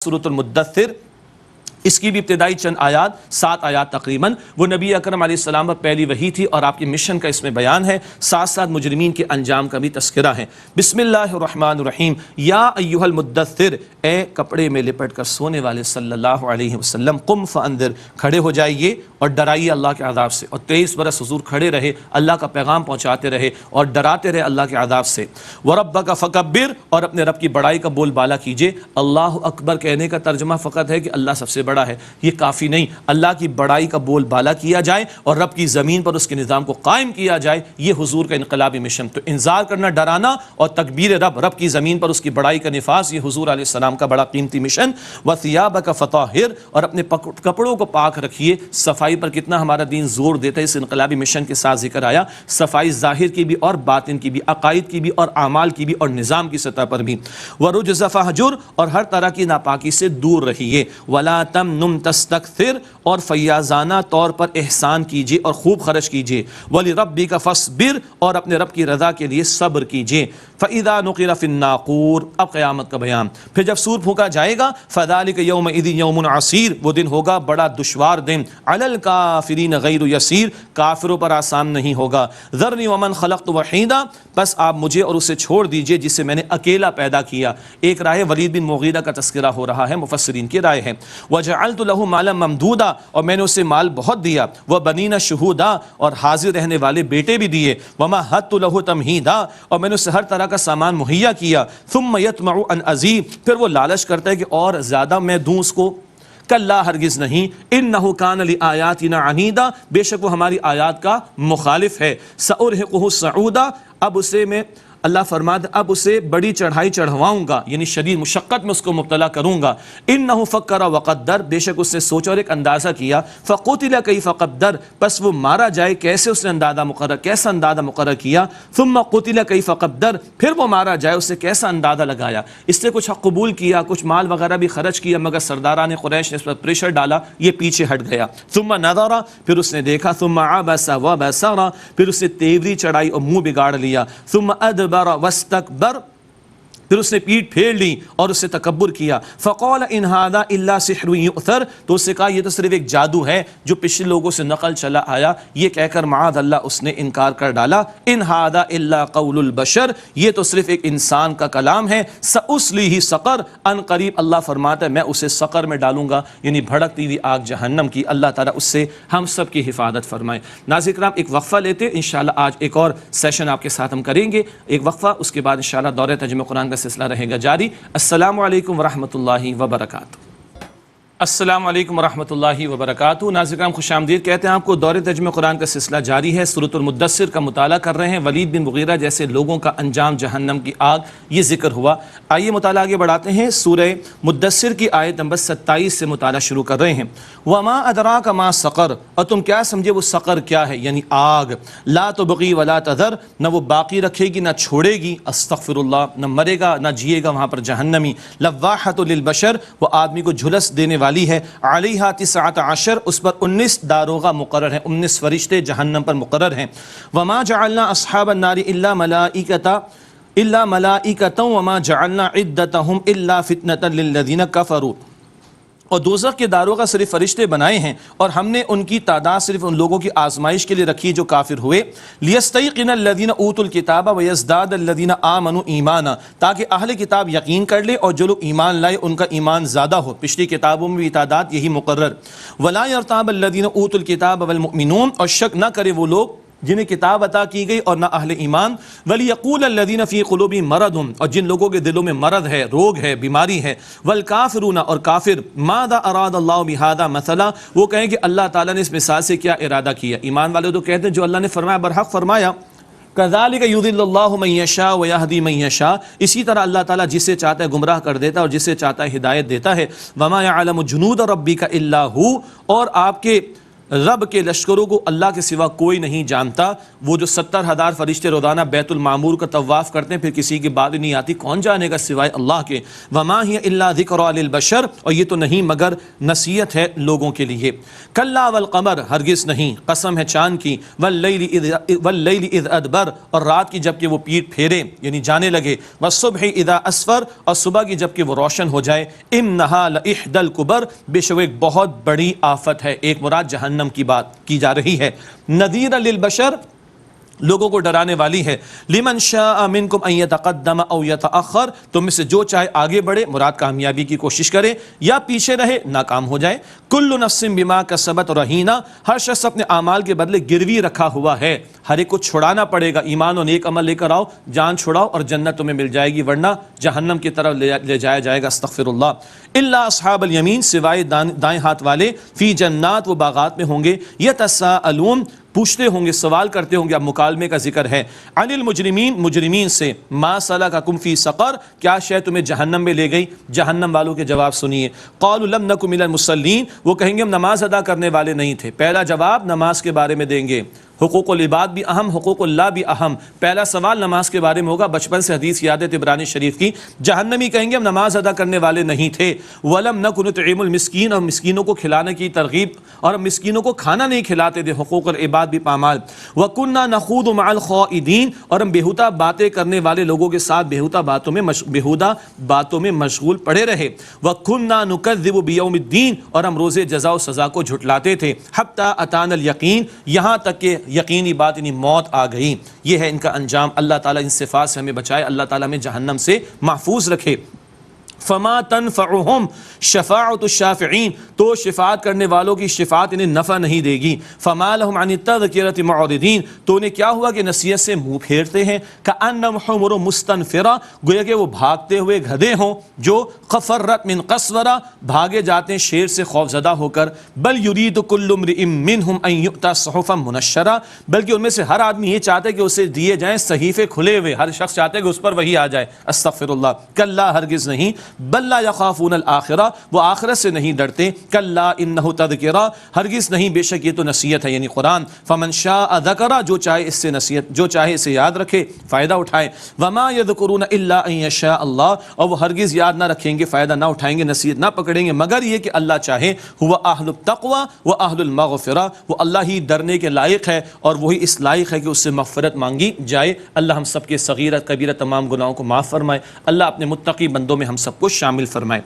سورۃ المدثر، اس کی بھی ابتدائی چند آیات 7 آیات تقریباً وہ نبی اکرم علیہ السلام پر پہلی وحی تھی اور آپ کی مشن کا اس میں بیان ہے، ساتھ ساتھ مجرمین کے انجام کا بھی تذکرہ ہے۔ بسم اللہ الرحمن الرحیم، یا ایھا المدثر، اے کپڑے میں لپٹ کر سونے والے صلی اللہ علیہ وسلم، قم فانذر، کھڑے ہو جائیے اور ڈرائیے اللہ کے عذاب سے، اور 23 برس حضور کھڑے رہے، اللہ کا پیغام پہنچاتے رہے اور ڈراتے رہے اللہ کے عذاب سے۔ وربک فکبر، اور اپنے رب کی بڑائی کا بول بالا کیجیے۔ اللہ اکبر کہنے کا ترجمہ فقط ہے کہ اللہ سب سے بڑا ہے، یہ کافی نہیں، اللہ کی بڑائی کا بول بالا کیا جائے اور رب کی زمین پر اس کے نظام کو قائم کیا جائے، یہ حضور کا انقلابی مشن۔ تو انذار کرنا، ڈرانا اور تکبیر رب کی زمین پر اس کی بڑائی کا نفاذ، یہ حضور علیہ السلام کا بڑا قیمتی مشن۔ وثیابک فطہر، اور اپنے کپڑوں کو پاک رکھیے۔ صفائی پر کتنا ہمارا دین زور دیتا ہے، اس انقلابی مشن کے ساتھ ذکر آیا، صفائی ظاہر کی بھی اور باطن کی بھی، عقائد کی بھی اور اعمال کی بھی اور نظام کی سطح پر بھی۔ ورجز فہجر، اور ہر طرح کی ناپاکی سے دور رہیے۔ ولا تمنن تستکثر، اور فیاضانہ طور پر احسان کیجیے اور خوب خرچ کیجیے۔ ولربک فاصبر، اور اپنے رب کی رضا کے لیے صبر کیجیے۔ فاذا نقر فی الناقور، اب قیامت کا بیان، پھر جب سور پھونکا جائے گا، فذلک یومئذ یوم عسیر، وہ دن ہوگا بڑا دشوار دن، علی الکافرین غیر یسیر، کافروں پر آسان نہیں ہوگا۔ ذرنی ومن خلقت وحیدا، بس آپ مجھے اور اسے چھوڑ دیجئے جسے میں نے اکیلا پیدا کیا۔ ایک رائے ولید بن مغیرہ کا تذکرہ ہو رہا ہے، مفسرین کی رائے ہے۔ وجعلت له مالا ممدودا، اور میں نے اسے مال بہت دیا۔ وبنین شہودا، اور حاضر رہنے والے بیٹے بھی دیے۔ ومہدت له تمہیدا، اور میں نے اسے ہر طرح کا سامان مہیا کیا۔ ثم یطمع ان ازید، پھر وہ لالچ کرتا ہے کہ اور زیادہ میں دوں اس کو۔ کلا، ہرگز نہیں، انہ کان لآیاتنا عنیدا، بے شک وہ ہماری آیات کا مخالف ہے۔ سأرہقہ صعودا، اب اسے میں، اللہ فرماتا اب اسے بڑی چڑھائی چڑھواؤں گا، یعنی شدید مشقت میں اس کو مبتلا کروں گا۔ انہ فکر وقدر، بے شک اس نے سوچا اور ایک اندازہ کیا۔ فقتل کیف قدر، پس وہ مارا جائے کیسے اس نے کیسا اندازہ مقرر کیا۔ ثم قتل کیف قدر، پھر وہ مارا جائے اسے کیسا اندازہ لگایا۔ اس نے کچھ حق قبول کیا، کچھ مال وغیرہ بھی خرچ کیا، مگر سرداران قریش نے اس پر پریشر ڈالا، یہ پیچھے ہٹ گیا۔ ثم نظر، پھر اس نے دیکھا۔ ثم عبس وبصر، پھر اس نے تیوری چڑھائی اور منہ بگاڑ لیا۔ ثم ادبر واستکبر، پھر اس نے پیٹھ پھیر لی اور اس سے تکبر کیا۔ فقال ان ھذا الا سحر یؤثر، تو اس نے کہا یہ تو صرف ایک جادو ہے جو پچھلے لوگوں سے نقل چلا آیا، یہ کہہ کر معاذ اللہ اس نے انکار کر ڈالا۔ ان ھذا الا قول البشر، یہ تو صرف ایک انسان کا کلام ہے۔ سأصلیہ سقر، ان قریب اللہ فرماتا ہے میں اسے سقر میں ڈالوں گا، یعنی بھڑکتی ہوئی آگ جہنم کی۔ اللہ تعالیٰ اس سے ہم سب کی حفاظت فرمائے۔ ناظرین کرام، ایک وقفہ لیتے ہیں، انشاءاللہ آج ایک اور سیشن آپ کے ساتھ ہم کریں گے، ایک وقفہ، اس کے بعد انشاءاللہ دورہ ترجمہ قرآن کا سلسلہ رہے گا جاری۔ السلام علیکم ورحمۃ اللہ وبرکاتہ۔ السلام علیکم ورحمۃ اللہ وبرکاتہ۔ ناظرین خوش آمدید کہتے ہیں آپ کو، دورہ ترجمہ قرآن کا سلسلہ جاری ہے، سورۃ المدثر کا مطالعہ کر رہے ہیں۔ ولید بن مغیرہ جیسے لوگوں کا انجام جہنم کی آگ، یہ ذکر ہوا۔ آئیے مطالعہ آگے بڑھاتے ہیں، سورہ مدثر کی آیت نمبر 27 سے مطالعہ شروع کر رہے ہیں۔ وما ادراک ما سقر، اور تم کیا سمجھے وہ سقر کیا ہے، یعنی آگ۔ لا تبغی ولا تذر، نہ وہ باقی رکھے گی نہ چھوڑے گی، استغفر اللہ، نہ مرے گا نہ جیے گا وہاں پر جہنمی۔ لواحۃ للبشر، وہ آدمی کو جھلس دینے والی ہے۔ علیہا 19، اس پر 19 داروغہ مقرر ہیں، 19 فرشتے جہنم پر مقرر ہیں۔ وما جعلنا اصحاب النار الا ملائکۃ وما جعلنا عدتهم الا فتنة للذین کفروا، اور دوزخ کے داروغہ صرف فرشتے بنائے ہیں اور ہم نے ان کی تعداد صرف ان لوگوں کی آزمائش کے لیے رکھی جو کافر ہوئے۔ لیستیقن الذین اوتوا الکتاب ویزداد الذین آمنوا ایمانا، تاکہ اہل کتاب یقین کر لے اور جو لوگ ایمان لائے ان کا ایمان زیادہ ہو۔ پچھلی کتابوں میں بھی تعداد یہی مقرر۔ ولا یرتاب الذین اوتوا الکتاب والمؤمنون، اور شک نہ کرے وہ لوگ جنہیں کتاب عطا کی گئی اور نہ اہل ایمان۔ وَلْيَقُولَ الَّذِينَ فِي قُلُوبِهِم مَرَضٌ، اور جن لوگوں کے دلوں میں مرض ہے، روگ ہے، بیماری ہے۔ وَالْكَافِرُونَ، اور کافر۔ مَاذَا أَرَادَ اللَّهُ بِهَذَا مَثَلًا، وہ کہیں کہ اللہ تعالیٰ نے اس مثال سے کیا ارادہ کیا۔ ایمان والے تو کہتے ہیں جو اللہ نے فرمایا برحق فرمایا۔ كَذَلِكَ يُضِلُّ اللَّهُ مَن يَشَاءُ وَيَهْدِي مَن يَشَاءُ، اسی طرح اللہ تعالیٰ جسے چاہتا ہے گمراہ کر دیتا ہے اور جسے چاہتا ہے ہدایت دیتا ہے۔ وَمَا يَعْلَمُ جُنُودَ رَبِّكَ إِلَّا هُوَ، اور آپ کے رب کے لشکروں کو اللہ کے سوا کوئی نہیں جانتا. وہ جو 70,000 فرشتے روزانہ بیت المعمور کا طواف کرتے ہیں پھر کسی کی بات نہیں آتی, کون جانے گا سوائے اللہ کے. وما ہی الا ذکر للبشر, اور یہ تو نہیں مگر نصیحت ہے لوگوں کے لیے. کلا والقمر, ہرگز نہیں, قسم ہے چاند کی, واللیل اذ ادبر, اور رات کی جب کہ وہ پیٹ پھیرے یعنی جانے لگے, والصبح اذا اسفر, اور صبح کی جب کہ وہ روشن ہو جائے. انہا لإحدى الکبر, بے شک ایک بہت بڑی آفت ہے. ایک مراد جہنم کی بات کی جا رہی ہے. نذیر للبشر, لوگوں کو ڈرانے والی ہے. لمن شاء منکم ان یتقدم او یتأخر, تم میں سے جو چاہے آگے بڑھے, مراد کامیابی کی کوشش کرے, یا پیچھے رہے ناکام ہو جائے. کل نفس بما کسبت رہینہ, ہر شخص اپنے اعمال کے بدلے گروی رکھا ہوا ہے. ہر ایک کو چھڑانا پڑے گا. ایمان و نیک عمل لے کر آؤ, جان چھڑاؤ اور جنت تمہیں مل جائے گی, ورنہ جہنم کی طرف لے جایا جائے گا. استغفر اللہ. الا اصحاب الیمین, سوائے دائیں ہاتھ والے, فی جنات, وہ باغات میں ہوں گے. یتساءلون, پوچھتے ہوں گے, سوال کرتے ہوں گے. اب مکالمے کا ذکر ہے. عن المجرمین, مجرمین سے. ما سلککم فی سقر, کیا شے تمہیں جہنم میں لے گئی. جہنم والوں کے جواب سنیے. قالوا لم نک من المصلین, وہ کہیں گے ہم نماز ادا کرنے والے نہیں تھے. پہلا جواب نماز کے بارے میں دیں گے. حقوق العباد بھی اہم, حقوق اللہ بھی اہم. پہلا سوال نماز کے بارے میں ہوگا. بچپن سے حدیث یاد ہے طبرانی شریف کی. جہنمی کہیں گے ہم نماز ادا کرنے والے نہیں تھے. ولم نک نطعم المسکین, اور مسکینوں کو کھلانے کی ترغیب, اور ہم مسکینوں کو کھانا نہیں کھلاتے تھے. حقوق العباد بھی پامال. وکنا نخوض مع الخائضین, اور ہم بےہودہ باتیں کرنے والے لوگوں کے ساتھ بےہودہ باتوں میں مشغول پڑے رہے. وکنا نکذب بیوم الدین, اور ہم روز جزا و سزا کو جھٹلاتے تھے. حتی اتانا الیقین, یہاں تک کہ یقینی بات یعنی موت آ گئی. یہ ہے ان کا انجام. اللہ تعالیٰ ان صفات سے ہمیں بچائے, اللہ تعالیٰ ہمیں جہنم سے محفوظ رکھے. فما تنفعهم شفاعت الشافعین, تو شفاعت کرنے والوں کی شفاعت انہیں نفع نہیں دے گی. فما لهم عن التذکرۃ معرضین, تو انہیں کیا ہوا کہ نصیحت سے منہ پھیرتے ہیں. کأنہم حمر مستنفرہ, گویا کہ وہ بھاگتے ہوئے گدھے ہوں جو قفرت من قسورہ, بھاگے جاتے ہیں شیر سے خوف زدہ ہو کر. بل یرید کل امرئ منہم ان یؤتى صحفا منشرہ, بلکہ ان میں سے ہر آدمی یہ چاہتا ہے کہ اسے دیے جائیں صحیفے کھلے ہوئے. ہر شخص چاہتا ہے کہ اس پر وہی آ جائے. استغفر اللہ. کلا, ہرگز نہیں. بل لا یخافون الآخرہ, وہ آخرت سے نہیں ڈرتے. کلا انہ تذکرہ, ہرگز نہیں, بے شک یہ تو نصیحت ہے یعنی قرآن. فمن شاء ذکرہ, جو چاہے اس سے نصیحت, جو چاہے اسے یاد رکھے, فائدہ اٹھائے. وما یذکرون الا ان یشاء اللہ, اور وہ ہرگز یاد نہ رکھیں گے, فائدہ نہ اٹھائیں گے, نصیحت نہ پکڑیں گے مگر یہ کہ اللہ چاہے. هو اہل التقوی و اہل المغفرہ, وہ اللہ ہی ڈرنے کے لائق ہے اور وہی اس لائق ہے کہ اس سے مغفرت مانگی جائے. اللہ ہم سب کے صغیرہ کبیرہ تمام گناہوں کو معاف فرمائے. اللہ اپنے متقی بندوں میں ہم سب کو شامل فرمائے.